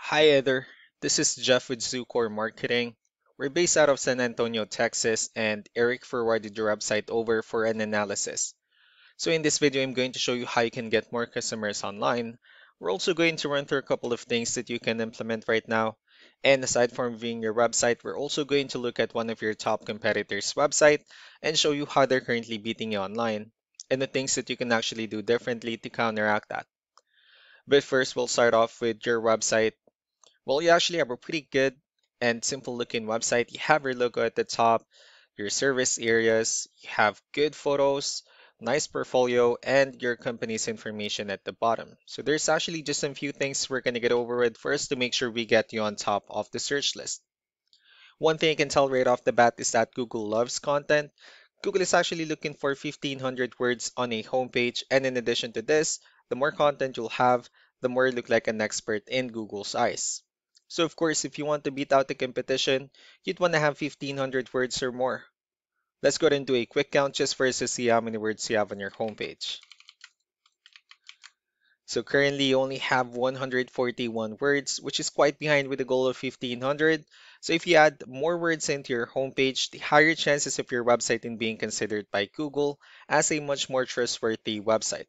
Hi Heather, this is Jeff with Zucore Marketing. We're based out of San Antonio, Texas, and Eric forwarded your website over for an analysis. So in this video, I'm going to show you how you can get more customers online. We're also going to run through a couple of things that you can implement right now. And aside from reviewing your website, we're also going to look at one of your top competitors' website and show you how they're currently beating you online and the things that you can actually do differently to counteract that. But first, we'll start off with your website. Well, you actually have a pretty good and simple looking website. You have your logo at the top, your service areas, you have good photos, nice portfolio, and your company's information at the bottom. So there's actually just a few things we're going to get over with first to make sure we get you on top of the search list. One thing I can tell right off the bat is that Google loves content. Google is actually looking for 1,500 words on a homepage, and in addition to this, the more content you'll have, the more you look like an expert in Google's eyes. So of course, if you want to beat out the competition, you'd want to have 1,500 words or more. Let's go ahead and do a quick count just for us to see how many words you have on your homepage. So currently you only have 141 words, which is quite behind with the goal of 1,500. So if you add more words into your homepage, the higher chances of your website in being considered by Google as a much more trustworthy website.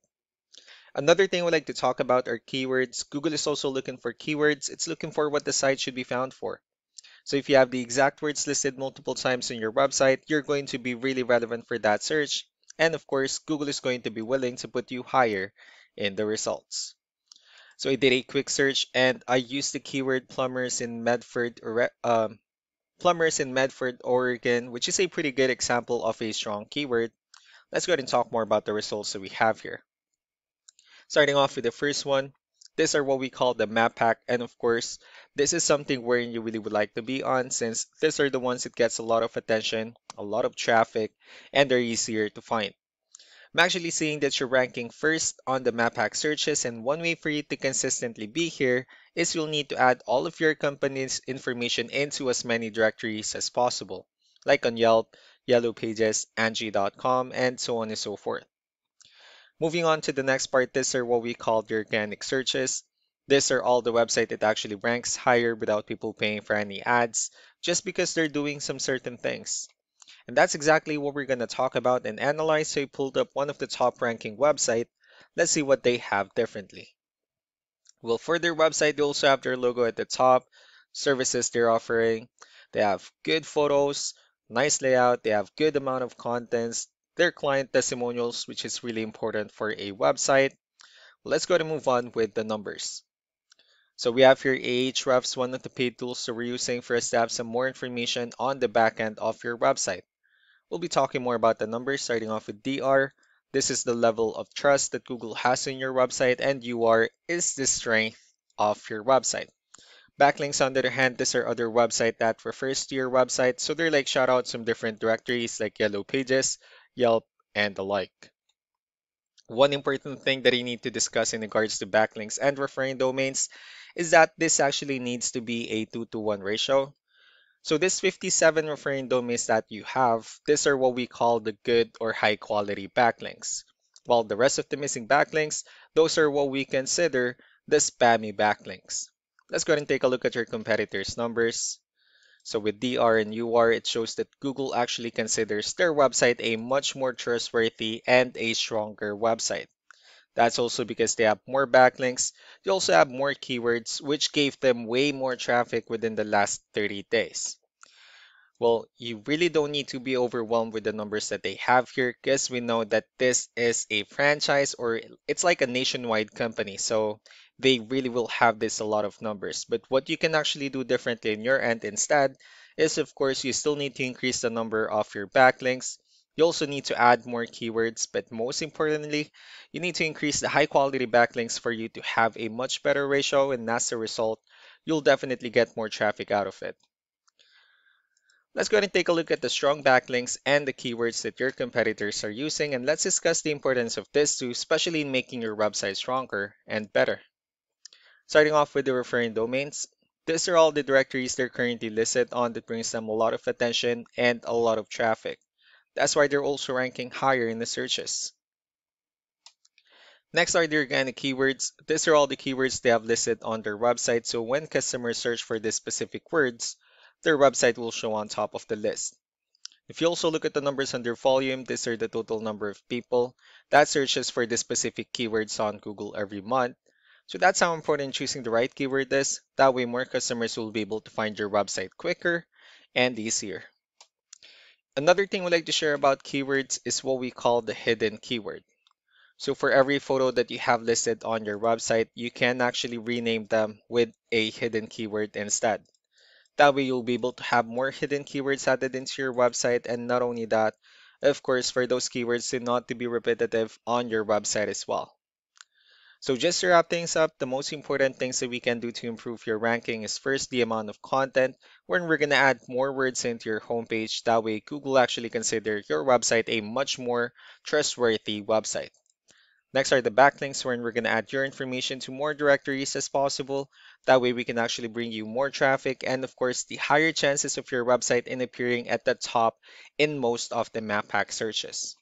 Another thing we'd like to talk about are keywords. Google is also looking for keywords. It's looking for what the site should be found for. So if you have the exact words listed multiple times on your website, you're going to be really relevant for that search. And of course, Google is going to be willing to put you higher in the results. So I did a quick search and I used the keyword plumbers in Medford, Oregon, which is a pretty good example of a strong keyword. Let's go ahead and talk more about the results that we have here. Starting off with the first one, these are what we call the map pack, and of course, this is something where you really would like to be on since these are the ones that gets a lot of attention, a lot of traffic, and they're easier to find. I'm actually seeing that you're ranking first on the map hack searches, and one way for you to consistently be here is you'll need to add all of your company's information into as many directories as possible, like on Yelp, Yellow Pages, Angie.com, and so on and so forth. Moving on to the next part, these are what we call the organic searches. These are all the website that actually ranks higher without people paying for any ads, just because they're doing some certain things. And that's exactly what we're going to talk about and analyze. So I pulled up one of the top ranking website. Let's see what they have differently. Well, for their website, they also have their logo at the top, services they're offering. They have good photos, nice layout, they have good amount of contents, their client testimonials, which is really important for a website. Let's go to move on with the numbers. So we have here Ahrefs, one of the paid tools that we're using for us to have some more information on the back end of your website. We'll be talking more about the numbers starting off with DR. This is the level of trust that Google has in your website, and UR is the strength of your website. Backlinks, on the other hand, these are other website that refers to your website, so they're like shoutouts from different directories like Yellow Pages, Yelp, and the like. One important thing that you need to discuss in regards to backlinks and referring domains is that this actually needs to be a 2-to-1 ratio. So this 57 referring domains that you have, these are what we call the good or high quality backlinks. While the rest of the missing backlinks, those are what we consider the spammy backlinks. Let's go ahead and take a look at your competitors' numbers. So with DR and UR, it shows that Google actually considers their website a much more trustworthy and a stronger website. That's also because they have more backlinks. They also have more keywords, which gave them way more traffic within the last 30 days. Well, you really don't need to be overwhelmed with the numbers that they have here because we know that this is a franchise or it's like a nationwide company. So they really will have this a lot of numbers. But what you can actually do differently in your end instead is, of course, you still need to increase the number of your backlinks. You also need to add more keywords, but most importantly, you need to increase the high quality backlinks for you to have a much better ratio. And as a result, you'll definitely get more traffic out of it. Let's go ahead and take a look at the strong backlinks and the keywords that your competitors are using, and let's discuss the importance of this too, especially in making your website stronger and better. Starting off with the referring domains, these are all the directories they're currently listed on that brings them a lot of attention and a lot of traffic. That's why they're also ranking higher in the searches. Next are the organic keywords. These are all the keywords they have listed on their website, so when customers search for these specific words, their website will show on top of the list. If you also look at the numbers under volume, these are the total number of people that searches for the specific keywords on Google every month. So that's how important choosing the right keyword is. That way more customers will be able to find your website quicker and easier. Another thing we like to share about keywords is what we call the hidden keyword. So for every photo that you have listed on your website, you can actually rename them with a hidden keyword instead. That way you'll be able to have more hidden keywords added into your website, and not only that, of course, for those keywords to not to be repetitive on your website as well. So just to wrap things up, the most important things that we can do to improve your ranking is first the amount of content, when we're going to add more words into your homepage. That way Google actually consider your website a much more trustworthy website. Next are the backlinks, wherein we're going to add your information to more directories as possible. That way we can actually bring you more traffic and of course the higher chances of your website in appearing at the top in most of the map pack searches.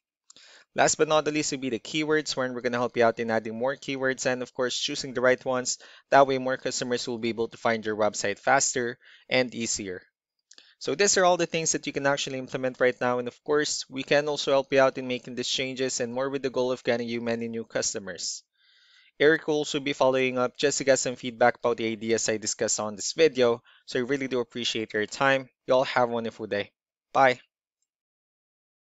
Last but not the least will be the keywords, wherein we're going to help you out in adding more keywords and of course choosing the right ones. That way more customers will be able to find your website faster and easier. So these are all the things that you can actually implement right now. And of course, we can also help you out in making these changes and more with the goal of getting you many new customers. Eric will also be following up just to get some feedback about the ideas I discussed on this video. So I really do appreciate your time. You all have a wonderful day. Bye.